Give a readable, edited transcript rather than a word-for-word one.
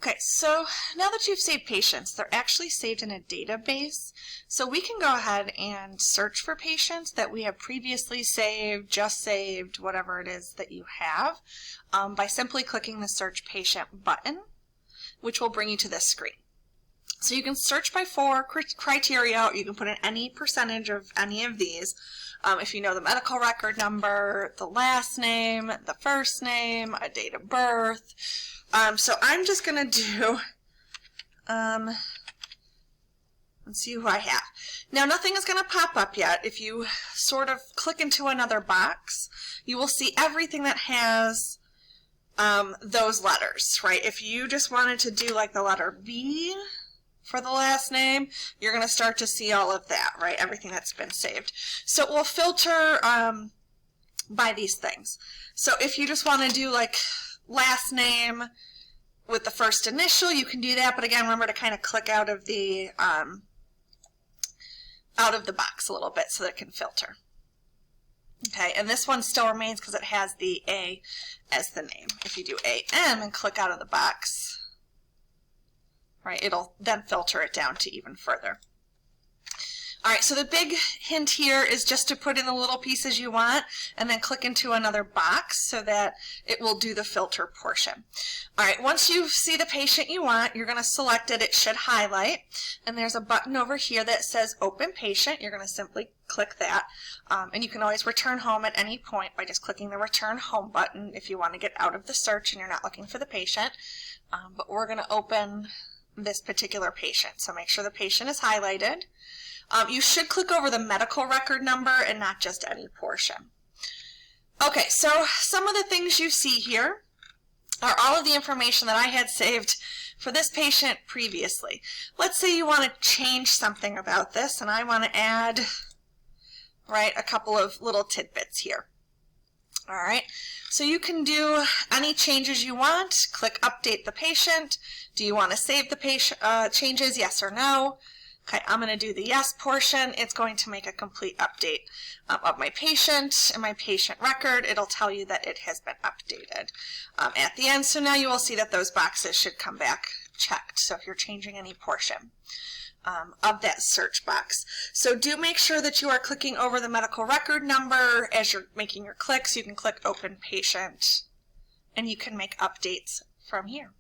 Okay, so now that you've saved patients, they're actually saved in a database. So we can go ahead and search for patients that we have previously saved, just saved, whatever it is that you have, by simply clicking the Search Patient button, which will bring you to this screen. So you can search by 4 criteria, or you can put in any percentage of any of these. If you know the medical record number, the last name, the first name, a date of birth. So I'm just going to do, let's see who I have. Now nothing is going to pop up yet. If you sort of click into another box, you will see everything that has those letters, right? If you just wanted to do like the letter B for the last name, you're going to start to see all of that, right? Everything that's been saved. So it will filter by these things. So if you just want to do like last name with the first initial, you can do that, but again, remember to kind of click out of the box a little bit so that it can filter. Okay, and this one still remains because it has the A as the name. If you do AM and click out of the box, right, it'll then filter it down to even further. All right, so the big hint here is just to put in the little pieces you want and then click into another box so that it will do the filter portion. All right, once you see the patient you want, you're going to select it. It should highlight, and there's a button over here that says Open Patient. You're going to simply click that, and you can always return home at any point by just clicking the Return Home button if you want to get out of the search and you're not looking for the patient. But we're going to open this particular patient, so make sure the patient is highlighted. You should click over the medical record number and not just any portion. Okay, so some of the things you see here are all of the information that I had saved for this patient previously. Let's say you want to change something about this, and I want to add, right, a couple of little tidbits here. All right, so you can do any changes you want. Click Update the Patient. Do you want to save the patient changes, yes or no? Okay, I'm going to do the yes portion. It's going to make a complete update of my patient and my patient record. It'll tell you that it has been updated at the end. So now you will see that those boxes should come back checked. So if you're changing any portion of that search box. So do make sure that you are clicking over the medical record number as you're making your clicks. You can click Open Patient and you can make updates from here.